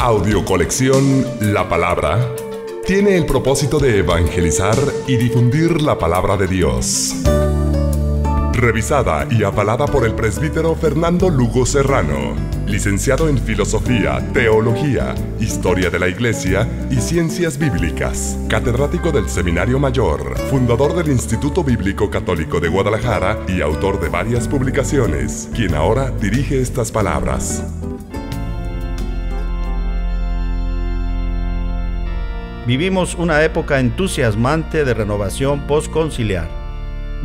Audiocolección La Palabra tiene el propósito de evangelizar y difundir la palabra de Dios. Revisada y avalada por el presbítero Fernando Lugo Serrano, licenciado en Filosofía, Teología, Historia de la Iglesia y Ciencias Bíblicas, catedrático del Seminario Mayor, fundador del Instituto Bíblico Católico de Guadalajara y autor de varias publicaciones, quien ahora dirige estas palabras. Vivimos una época entusiasmante de renovación postconciliar.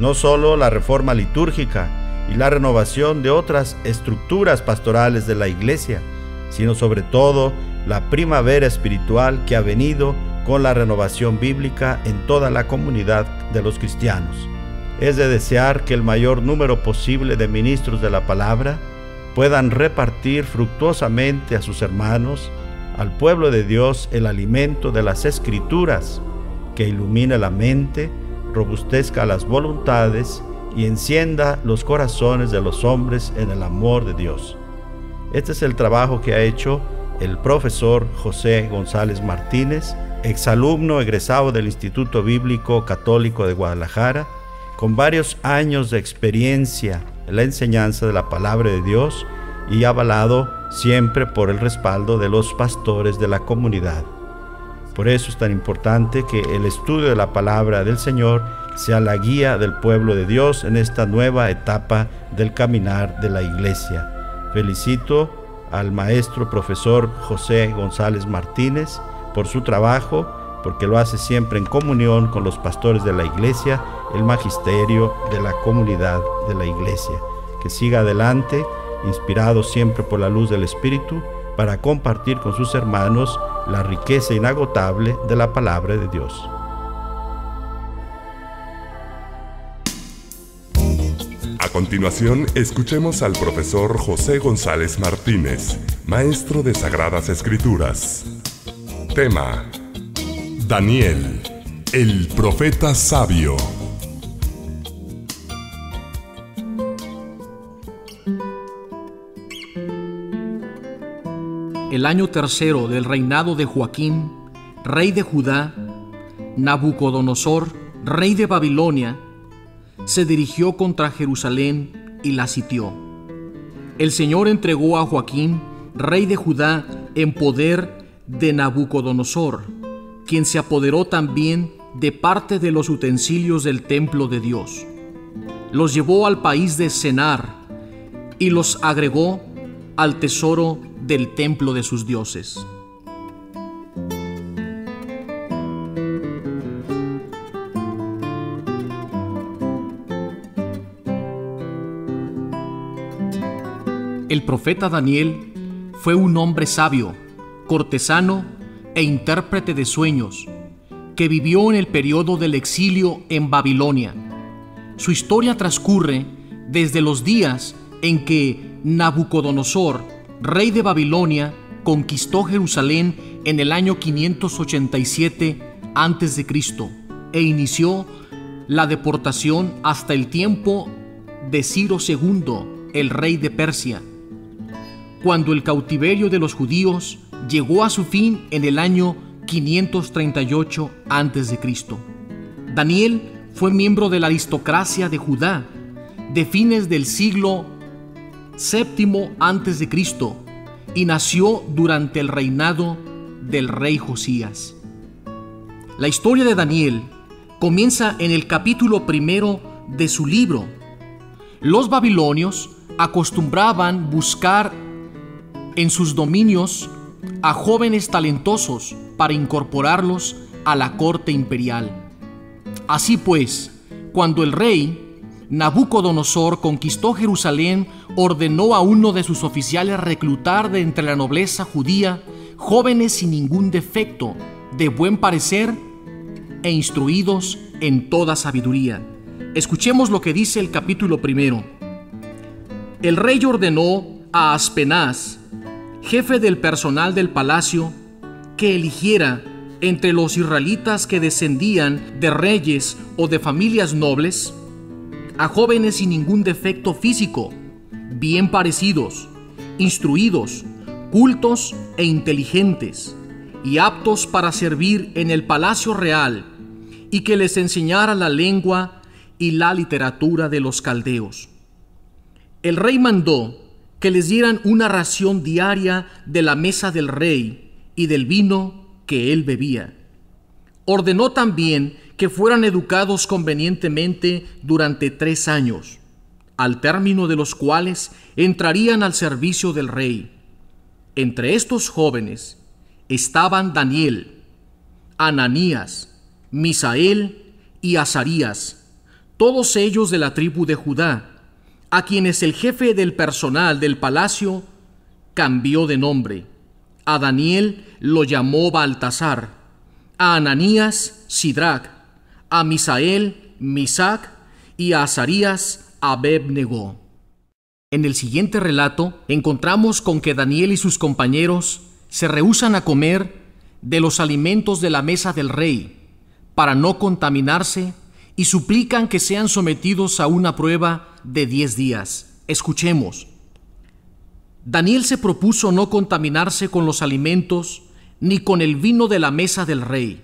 No solo la reforma litúrgica y la renovación de otras estructuras pastorales de la Iglesia, sino sobre todo la primavera espiritual que ha venido con la renovación bíblica en toda la comunidad de los cristianos. Es de desear que el mayor número posible de ministros de la palabra puedan repartir fructuosamente a sus hermanos, al pueblo de Dios, el alimento de las Escrituras, que ilumine la mente, robustezca las voluntades y encienda los corazones de los hombres en el amor de Dios. Este es el trabajo que ha hecho el profesor José González Martínez, exalumno egresado del Instituto Bíblico Católico de Guadalajara, con varios años de experiencia en la enseñanza de la palabra de Dios y avalado siempre por el respaldo de los pastores de la comunidad. Por eso es tan importante que el estudio de la palabra del Señor sea la guía del pueblo de Dios en esta nueva etapa del caminar de la Iglesia. Felicito al maestro profesor José González Martínez por su trabajo, porque lo hace siempre en comunión con los pastores de la Iglesia, el magisterio de la comunidad de la Iglesia. Que siga adelante, inspirado siempre por la luz del Espíritu, para compartir con sus hermanos la riqueza inagotable de la palabra de Dios. A continuación, escuchemos al profesor José González Martínez, maestro de Sagradas Escrituras. Tema: Daniel, el profeta sabio. El año tercero del reinado de Joaquín, rey de Judá, Nabucodonosor, rey de Babilonia, se dirigió contra Jerusalén y la sitió. El Señor entregó a Joaquín, rey de Judá, en poder de Nabucodonosor, quien se apoderó también de parte de los utensilios del templo de Dios. Los llevó al país de Senar y los agregó al tesoro del templo de sus dioses. El profeta Daniel fue un hombre sabio, cortesano e intérprete de sueños, que vivió en el periodo del exilio en Babilonia. Su historia transcurre desde los días en que Nabucodonosor, rey de Babilonia, conquistó Jerusalén en el año 587 a.C. e inició la deportación hasta el tiempo de Ciro II, el rey de Persia, cuando el cautiverio de los judíos llegó a su fin en el año 538 a.C. Daniel fue miembro de la aristocracia de Judá de fines del siglo VII a.C. y nació durante el reinado del rey Josías. La historia de Daniel comienza en el capítulo 1 de su libro. Los babilonios acostumbraban buscar en sus dominios a jóvenes talentosos para incorporarlos a la corte imperial. Así pues, cuando el rey Nabucodonosor conquistó Jerusalén, ordenó a uno de sus oficiales reclutar de entre la nobleza judía jóvenes sin ningún defecto, de buen parecer e instruidos en toda sabiduría. Escuchemos lo que dice el capítulo 1. El rey ordenó a Aspenaz, jefe del personal del palacio, que eligiera entre los israelitas que descendían de reyes o de familias nobles a jóvenes sin ningún defecto físico, bien parecidos, instruidos, cultos e inteligentes, y aptos para servir en el palacio real, y que les enseñara la lengua y la literatura de los caldeos. El rey mandó que les dieran una ración diaria de la mesa del rey y del vino que él bebía. Ordenó también que fueran educados convenientemente durante 3 años, al término de los cuales entrarían al servicio del rey. Entre estos jóvenes estaban Daniel, Ananías, Misael y Azarías, todos ellos de la tribu de Judá, a quienes el jefe del personal del palacio cambió de nombre. A Daniel lo llamó Baltasar, a Ananías Sidrac, a Misael Misac y a Azarías Abed-Negó. En el siguiente relato encontramos con que Daniel y sus compañeros se rehúsan a comer de los alimentos de la mesa del rey para no contaminarse y suplican que sean sometidos a una prueba de 10 días. Escuchemos. Daniel se propuso no contaminarse con los alimentos ni con el vino de la mesa del rey,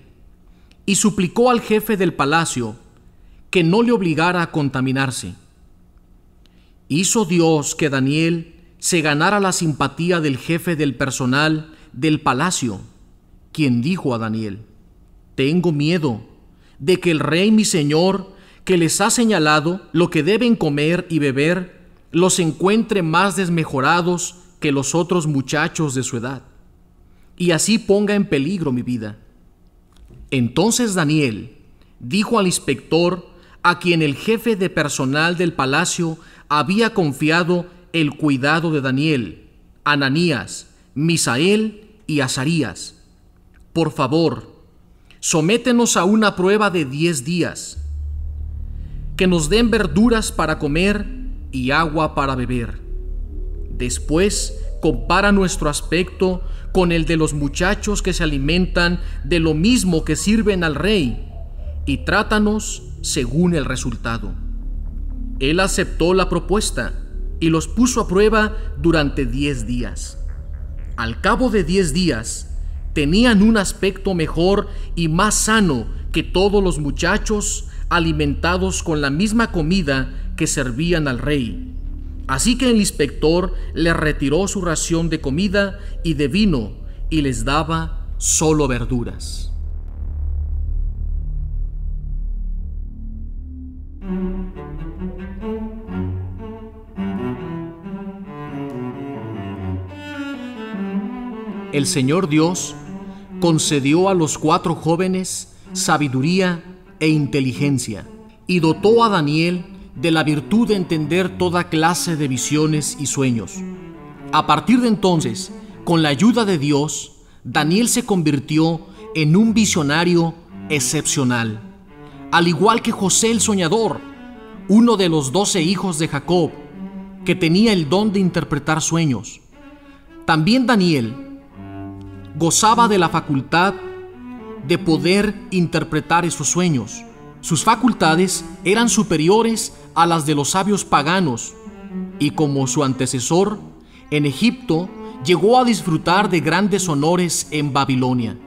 y suplicó al jefe del palacio que no le obligara a contaminarse. Hizo Dios que Daniel se ganara la simpatía del jefe del personal del palacio, quien dijo a Daniel: «Tengo miedo de que el rey mi señor, que les ha señalado lo que deben comer y beber, los encuentre más desmejorados que los otros muchachos de su edad, y así ponga en peligro mi vida». Entonces Daniel dijo al inspector, a quien el jefe de personal del palacio había confiado el cuidado de Daniel, Ananías, Misael y Azarías: «Por favor, sométenos a una prueba de 10 días, que nos den verduras para comer y agua para beber. Después compara nuestro aspecto con el de los muchachos que se alimentan de lo mismo que sirven al rey, y trátanos según el resultado». Él aceptó la propuesta y los puso a prueba durante 10 días. Al cabo de 10 días, tenían un aspecto mejor y más sano que todos los muchachos, alimentados con la misma comida que servían al rey. Así que el inspector les retiró su ración de comida y de vino y les daba solo verduras. El Señor Dios concedió a los 4 jóvenes sabiduría e inteligencia, y dotó a Daniel de la virtud de entender toda clase de visiones y sueños. A partir de entonces, con la ayuda de Dios, Daniel se convirtió en un visionario excepcional, al igual que José el soñador, uno de los 12 hijos de Jacob, que tenía el don de interpretar sueños. También Daniel gozaba de la facultad de poder interpretar esos sueños. Sus facultades eran superiores a las de los sabios paganos, y como su antecesor, en Egipto llegó a disfrutar de grandes honores en Babilonia.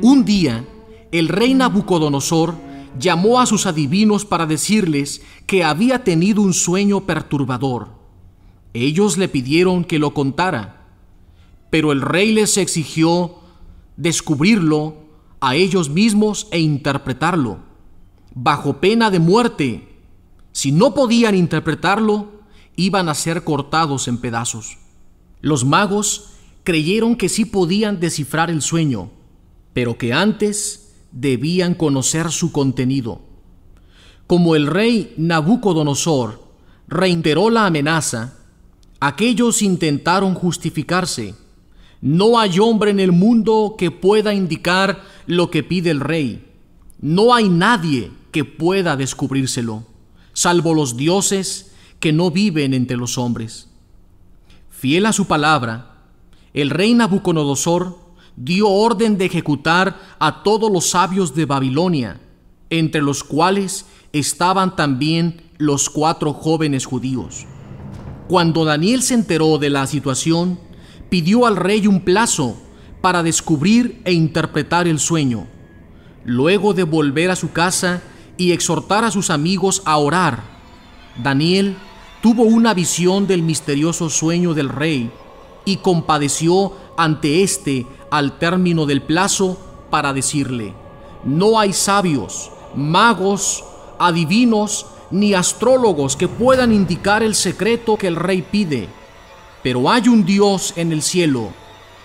Un día, el rey Nabucodonosor llamó a sus adivinos para decirles que había tenido un sueño perturbador. Ellos le pidieron que lo contara, pero el rey les exigió descubrirlo a ellos mismos e interpretarlo, bajo pena de muerte. Si no podían interpretarlo, iban a ser cortados en pedazos. Los magos creyeron que sí podían descifrar el sueño, pero que antes debían conocer su contenido. Como el rey Nabucodonosor reiteró la amenaza, aquellos intentaron justificarse. No hay hombre en el mundo que pueda indicar lo que pide el rey. No hay nadie que pueda descubrírselo, salvo los dioses que no viven entre los hombres. Fiel a su palabra, el rey Nabucodonosor dio orden de ejecutar a todos los sabios de Babilonia, entre los cuales estaban también los 4 jóvenes judíos. Cuando Daniel se enteró de la situación, pidió al rey un plazo para descubrir e interpretar el sueño. Luego de volver a su casa y exhortar a sus amigos a orar, Daniel tuvo una visión del misterioso sueño del rey y compadeció ante éste al término del plazo para decirle: no hay sabios, magos, adivinos ni astrólogos que puedan indicar el secreto que el rey pide, pero hay un Dios en el cielo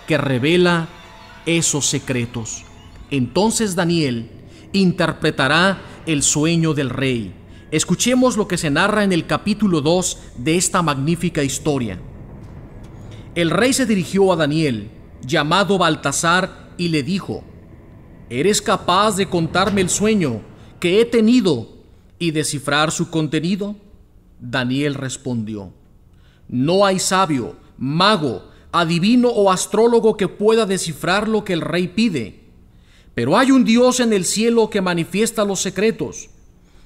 que revela esos secretos. Entonces Daniel interpretará el sueño del rey. Escuchemos lo que se narra en el capítulo 2 de esta magnífica historia. El rey se dirigió a Daniel, llamado Baltasar, y le dijo: ¿eres capaz de contarme el sueño que he tenido y descifrar su contenido? Daniel respondió: no hay sabio, mago, adivino o astrólogo que pueda descifrar lo que el rey pide, pero hay un Dios en el cielo que manifiesta los secretos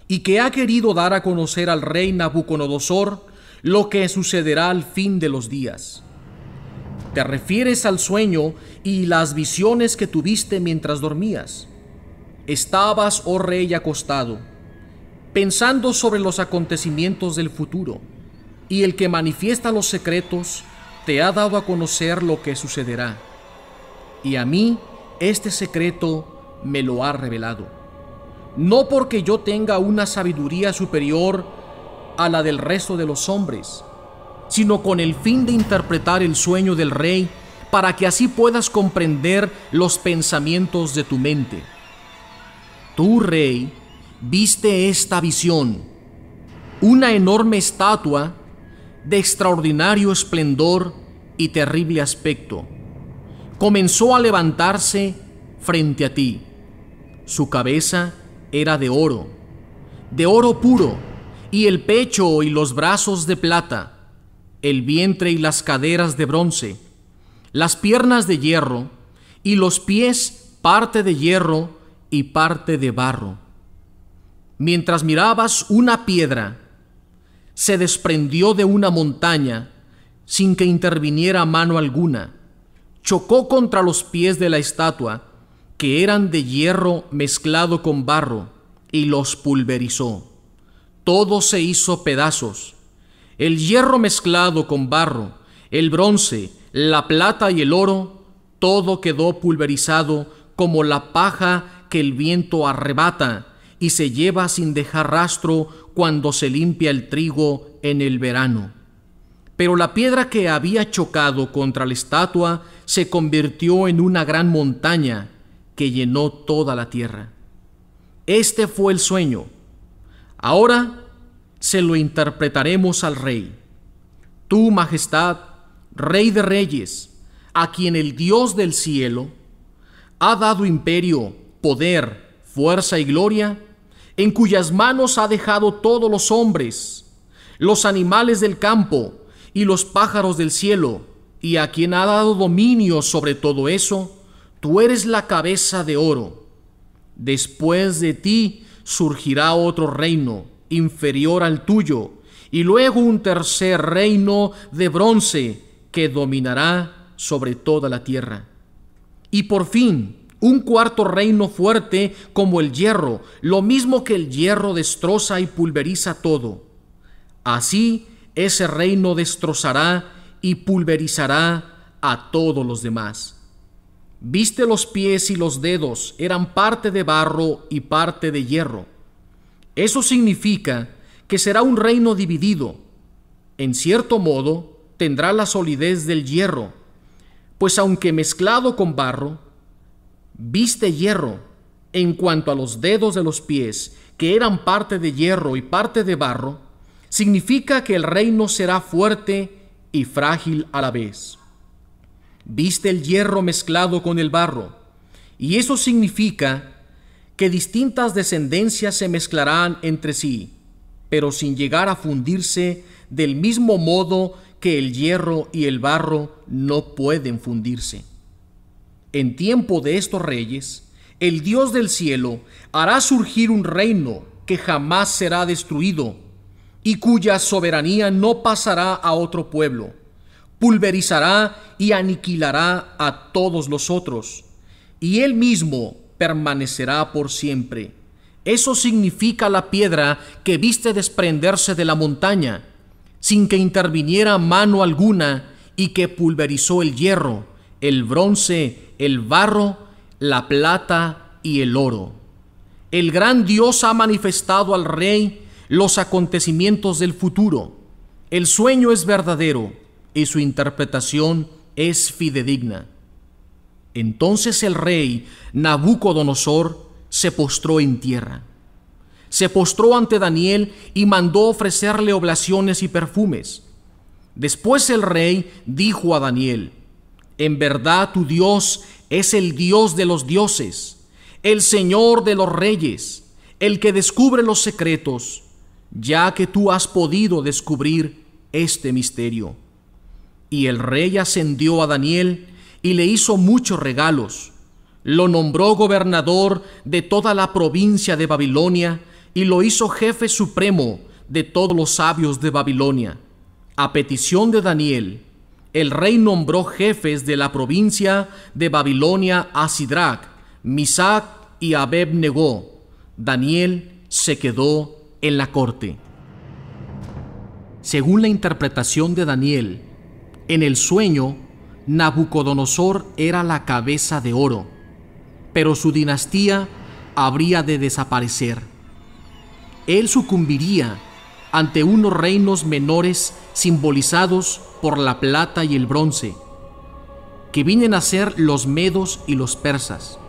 y que ha querido dar a conocer al rey Nabucodonosor lo que sucederá al fin de los días. ¿Te refieres al sueño y las visiones que tuviste mientras dormías? Estabas, oh rey, acostado, pensando sobre los acontecimientos del futuro, y el que manifiesta los secretos te ha dado a conocer lo que sucederá. Y a mí este secreto me lo ha revelado, no porque yo tenga una sabiduría superior a la del resto de los hombres, sino con el fin de interpretar el sueño del rey, para que así puedas comprender los pensamientos de tu mente. Tú, rey, viste esta visión: una enorme estatua de extraordinario esplendor y terrible aspecto comenzó a levantarse frente a ti. Su cabeza era de oro puro, y el pecho y los brazos de plata, el vientre y las caderas de bronce, las piernas de hierro, y los pies parte de hierro y parte de barro. Mientras mirabas, una piedra se desprendió de una montaña sin que interviniera mano alguna. Chocó contra los pies de la estatua, que eran de hierro mezclado con barro, y los pulverizó. Todo se hizo pedazos. El hierro mezclado con barro, el bronce, la plata y el oro, todo quedó pulverizado como la paja que el viento arrebata y se lleva sin dejar rastro cuando se limpia el trigo en el verano. Pero la piedra que había chocado contra la estatua se convirtió en una gran montaña que llenó toda la tierra. Este fue el sueño. Ahora se lo interpretaremos al rey. Tu majestad, Rey de reyes, a quien el Dios del cielo ha dado imperio, poder, fuerza y gloria, en cuyas manos ha dejado todos los hombres, los animales del campo y los pájaros del cielo, y a quien ha dado dominio sobre todo eso, tú eres la cabeza de oro. Después de ti surgirá otro reino inferior al tuyo, y luego un tercer reino de bronce que dominará sobre toda la tierra. Y por fin, un cuarto reino fuerte como el hierro, lo mismo que el hierro destroza y pulveriza todo. Así ese reino destrozará y pulverizará a todos los demás. Viste los pies y los dedos, eran parte de barro y parte de hierro. Eso significa que será un reino dividido. En cierto modo, tendrá la solidez del hierro, pues aunque mezclado con barro, viste hierro. En cuanto a los dedos de los pies, que eran parte de hierro y parte de barro, significa que el reino será fuerte y frágil a la vez. Viste el hierro mezclado con el barro, y eso significa que distintas descendencias se mezclarán entre sí, pero sin llegar a fundirse del mismo modo que el hierro y el barro no pueden fundirse. En tiempo de estos reyes, el Dios del cielo hará surgir un reino que jamás será destruido y cuya soberanía no pasará a otro pueblo, pulverizará y aniquilará a todos los otros, y él mismo permanecerá por siempre. Eso significa la piedra que viste desprenderse de la montaña, sin que interviniera mano alguna, y que pulverizó el hierro, el bronce, el barro, la plata y el oro. El gran Dios ha manifestado al rey los acontecimientos del futuro. El sueño es verdadero y su interpretación es fidedigna. Entonces el rey Nabucodonosor se postró en tierra. Se postró ante Daniel y mandó ofrecerle oblaciones y perfumes. Después el rey dijo a Daniel: en verdad tu Dios es el Dios de los dioses, el Señor de los reyes, el que descubre los secretos, ya que tú has podido descubrir este misterio. Y el rey ascendió a Daniel y le hizo muchos regalos. Lo nombró gobernador de toda la provincia de Babilonia y lo hizo jefe supremo de todos los sabios de Babilonia. A petición de Daniel, el rey nombró jefes de la provincia de Babilonia a Sidrac, Misac y Abed-Negó. Daniel se quedó en la corte. Según la interpretación de Daniel, en el sueño, Nabucodonosor era la cabeza de oro, pero su dinastía habría de desaparecer. Él sucumbiría ante unos reinos menores simbolizados por la plata y el bronce, que vienen a ser los medos y los persas,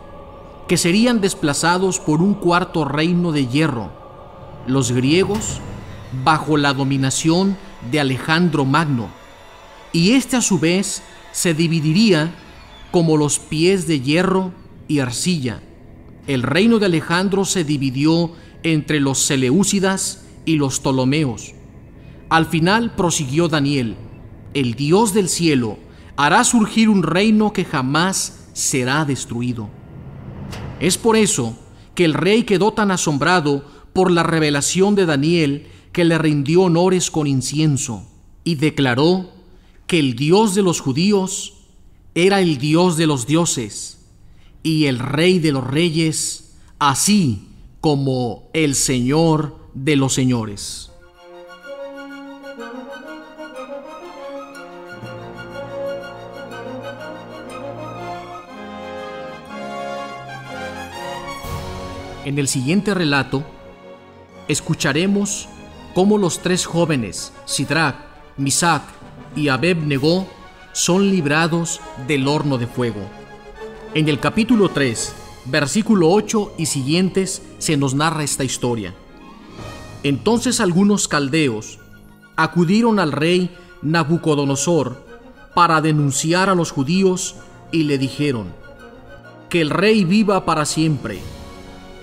que serían desplazados por un cuarto reino de hierro, los griegos, bajo la dominación de Alejandro Magno, y este a su vez se dividiría como los pies de hierro y arcilla. El reino de Alejandro se dividió entre los Seleucidas y los Ptolomeos. Al final prosiguió Daniel: el Dios del cielo hará surgir un reino que jamás será destruido. Es por eso que el rey quedó tan asombrado por la revelación de Daniel que le rindió honores con incienso y declaró que el Dios de los judíos era el Dios de los dioses y el Rey de los reyes, así como el Señor de los señores. En el siguiente relato, escucharemos cómo los tres jóvenes, Sidrac, Misac y Abed-Negó, son librados del horno de fuego. En el capítulo 3, versículo 8 y siguientes, se nos narra esta historia. Entonces algunos caldeos acudieron al rey Nabucodonosor para denunciar a los judíos y le dijeron: que el rey viva para siempre.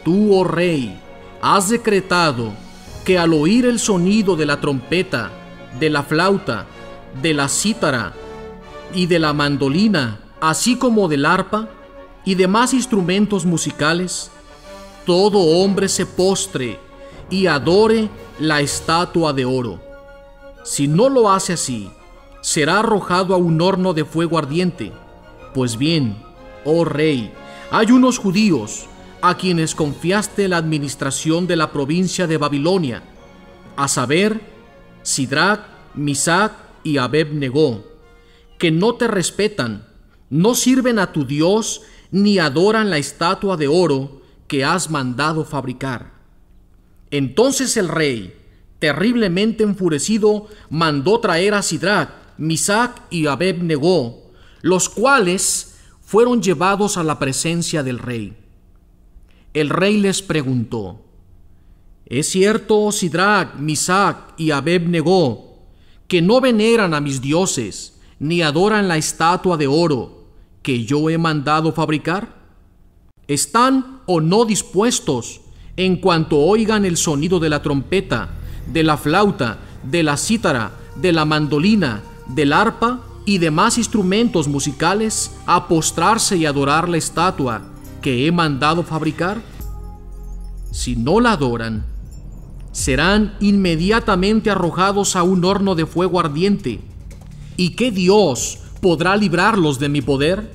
Tú, oh rey, has decretado que al oír el sonido de la trompeta, de la flauta, de la cítara y de la mandolina, así como del arpa y demás instrumentos musicales, todo hombre se postre y adore la estatua de oro. Si no lo hace así, será arrojado a un horno de fuego ardiente. Pues bien, oh rey, hay unos judíos a quienes confiaste la administración de la provincia de Babilonia, a saber, Sidrac, Misac y Abed-Negó, que no te respetan, no sirven a tu Dios ni adoran la estatua de oro que has mandado fabricar. Entonces el rey, terriblemente enfurecido, mandó traer a Sidrac, Misac y Abed-Negó, los cuales fueron llevados a la presencia del rey. El rey les preguntó: ¿es cierto, Sidrac, Misac y Abed-Negó, que no veneran a mis dioses ni adoran la estatua de oro que yo he mandado fabricar? ¿Están o no dispuestos, en cuanto oigan el sonido de la trompeta, de la flauta, de la cítara, de la mandolina, del arpa y demás instrumentos musicales, a postrarse y adorar la estatua que he mandado fabricar? Si no la adoran, serán inmediatamente arrojados a un horno de fuego ardiente, ¿Y qué Dios podrá librarlos de mi poder?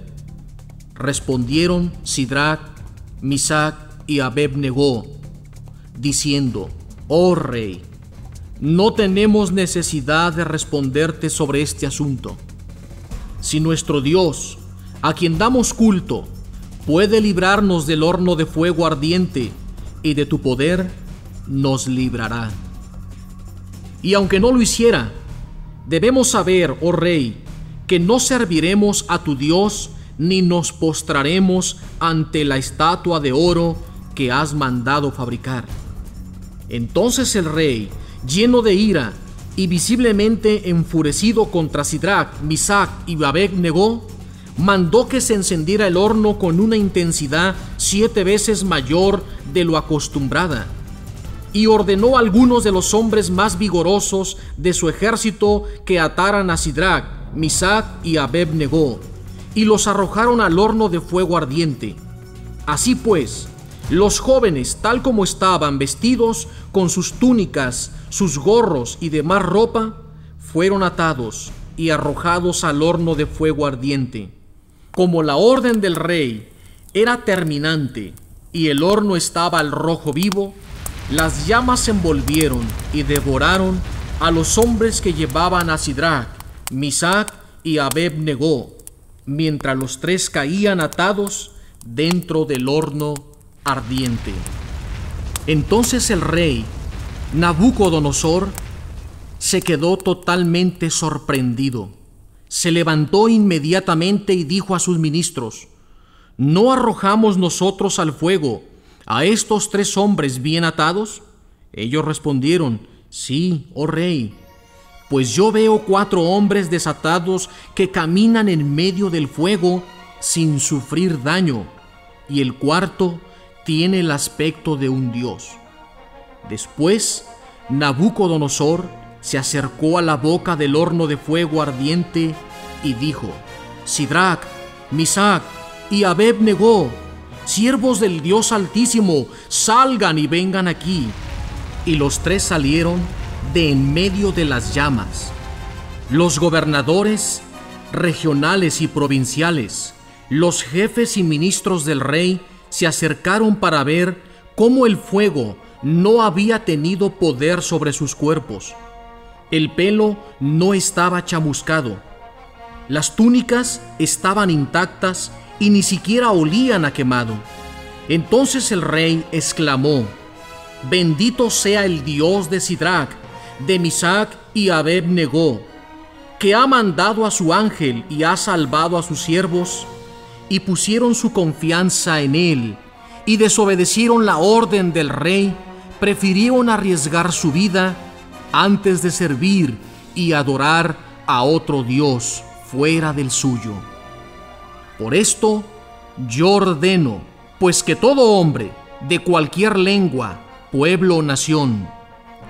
Respondieron Sidrac, Misac y Abed-Negó, diciendo: Oh rey, no tenemos necesidad de responderte sobre este asunto. Si nuestro Dios, a quien damos culto, puede librarnos del horno de fuego ardiente y de tu poder, nos librará. Y aunque no lo hiciera, debemos saber, oh rey, que no serviremos a tu Dios ni nos postraremos ante la estatua de oro que has mandado fabricar. Entonces el rey, lleno de ira y visiblemente enfurecido contra Sidrac, Misac y Abed-Negó, mandó que se encendiera el horno con una intensidad 7 veces mayor de lo acostumbrada, y ordenó a algunos de los hombres más vigorosos de su ejército que ataran a Sidrac, Misac y Abed-Negó, y los arrojaron al horno de fuego ardiente. Así pues, los jóvenes, tal como estaban vestidos con sus túnicas, sus gorros y demás ropa, fueron atados y arrojados al horno de fuego ardiente. Como la orden del rey era terminante y el horno estaba al rojo vivo, las llamas envolvieron y devoraron a los hombres que llevaban a Sidrac, Misac y Abed-Negó, mientras los 3 caían atados dentro del horno ardiente. Entonces el rey Nabucodonosor se quedó totalmente sorprendido. Se levantó inmediatamente y dijo a sus ministros: ¿No arrojamos nosotros al fuego a estos 3 hombres bien atados? Ellos respondieron: Sí, oh rey. Pues yo veo 4 hombres desatados que caminan en medio del fuego sin sufrir daño, y el cuarto tiene el aspecto de un dios. Después, Nabucodonosor se acercó a la boca del horno de fuego ardiente y dijo: Sidrac, Misac y Abed-Negó, siervos del Dios Altísimo, salgan y vengan aquí. Y los 3 salieron de en medio de las llamas. Los gobernadores regionales y provinciales, los jefes y ministros del rey se acercaron para ver cómo el fuego no había tenido poder sobre sus cuerpos. El pelo no estaba chamuscado, las túnicas estaban intactas y ni siquiera olían a quemado. Entonces el rey exclamó: Bendito sea el Dios de Sidrac, de Misac y Abed-Negó, que ha mandado a su ángel y ha salvado a sus siervos, y pusieron su confianza en él, y desobedecieron la orden del rey, prefirieron arriesgar su vida antes de servir y adorar a otro Dios fuera del suyo. Por esto yo ordeno, pues, que todo hombre de cualquier lengua, pueblo o nación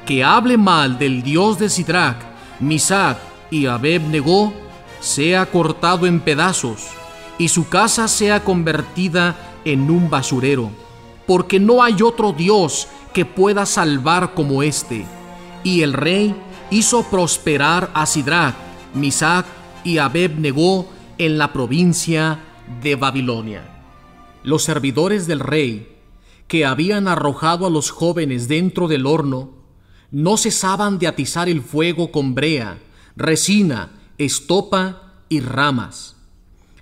que hable mal del Dios de Sidrac, Misac y Abed-Negó sea cortado en pedazos y su casa sea convertida en un basurero, porque no hay otro Dios que pueda salvar como este. Y el rey hizo prosperar a Sidrac, Misac y Abed-Negó en la provincia de Babilonia. Los servidores del rey, que habían arrojado a los jóvenes dentro del horno, no cesaban de atizar el fuego con brea, resina, estopa y ramas.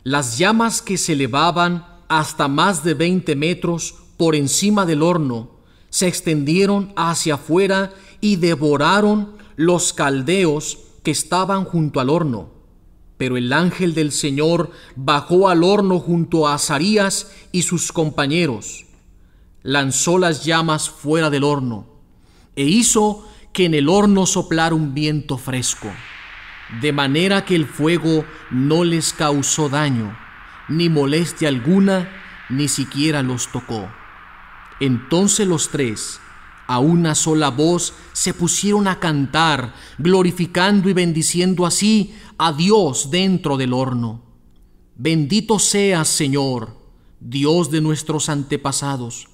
Las llamas, que se elevaban hasta más de 20 metros por encima del horno, se extendieron hacia afuera y devoraron los caldeos que estaban junto al horno. Pero el ángel del Señor bajó al horno junto a Azarías y sus compañeros, lanzó las llamas fuera del horno e hizo que en el horno soplara un viento fresco, de manera que el fuego no les causó daño, ni molestia alguna, ni siquiera los tocó. Entonces los 3, a una sola voz, se pusieron a cantar, glorificando y bendiciendo así a Dios dentro del horno. Bendito seas, Señor, Dios de nuestros antepasados.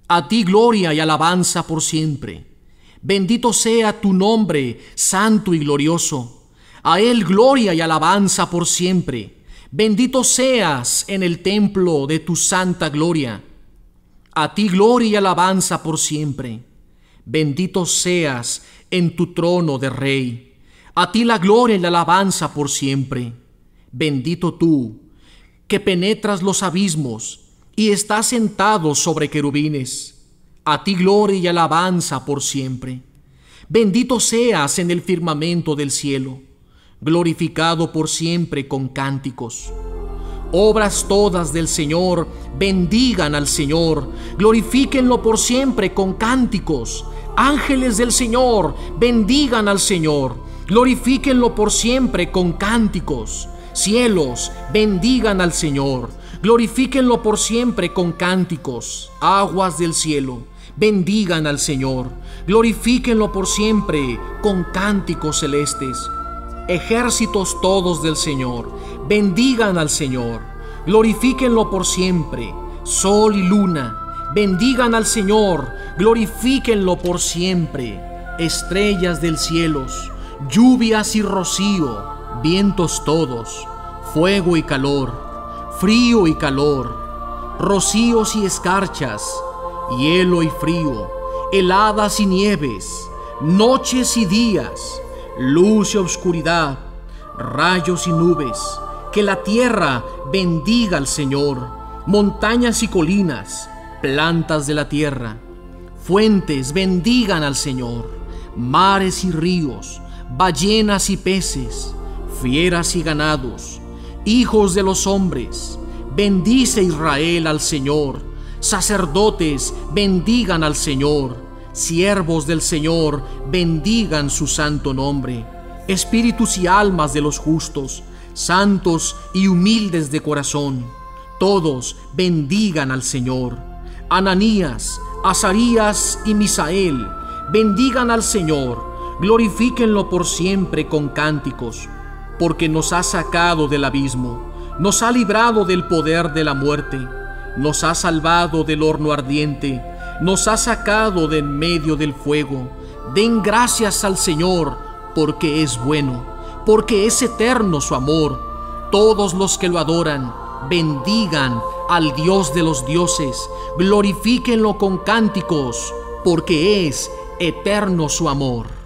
A ti gloria y alabanza por siempre. Bendito sea tu nombre, santo y glorioso. A Él gloria y alabanza por siempre. Bendito seas en el templo de tu santa gloria. A ti gloria y alabanza por siempre. Bendito seas en tu trono de Rey. A ti la gloria y la alabanza por siempre. Bendito tú, que penetras los abismos y estás sentado sobre querubines. A ti gloria y alabanza por siempre. Bendito seas en el firmamento del cielo, glorificado por siempre con cánticos. Obras todas del Señor, bendigan al Señor, glorifíquenlo por siempre con cánticos. Ángeles del Señor, bendigan al Señor, glorifíquenlo por siempre con cánticos. Cielos, bendigan al Señor, glorifíquenlo por siempre con cánticos. Aguas del cielo, bendigan al Señor, glorifíquenlo por siempre con cánticos celestes. Ejércitos todos del Señor, bendigan al Señor, glorifíquenlo por siempre. Sol y luna, bendigan al Señor, glorifíquenlo por siempre. Estrellas del cielo, lluvias y rocío, vientos todos, fuego y calor, frío y calor, rocíos y escarchas, hielo y frío, heladas y nieves, noches y días, luz y oscuridad, rayos y nubes. Que la tierra bendiga al Señor, montañas y colinas, plantas de la tierra, fuentes bendigan al Señor, mares y ríos, ballenas y peces, fieras y ganados, hijos de los hombres. Bendice Israel al Señor, sacerdotes bendigan al Señor, siervos del Señor bendigan su santo nombre. Espíritus y almas de los justos, santos y humildes de corazón, todos bendigan al Señor. Ananías, Azarías y Misael bendigan al Señor, glorifíquenlo por siempre con cánticos, porque nos ha sacado del abismo, nos ha librado del poder de la muerte, nos ha salvado del horno ardiente, nos ha sacado de en medio del fuego. Den gracias al Señor, porque es bueno, porque es eterno su amor. Todos los que lo adoran, bendigan al Dios de los dioses, glorifíquenlo con cánticos, porque es eterno su amor.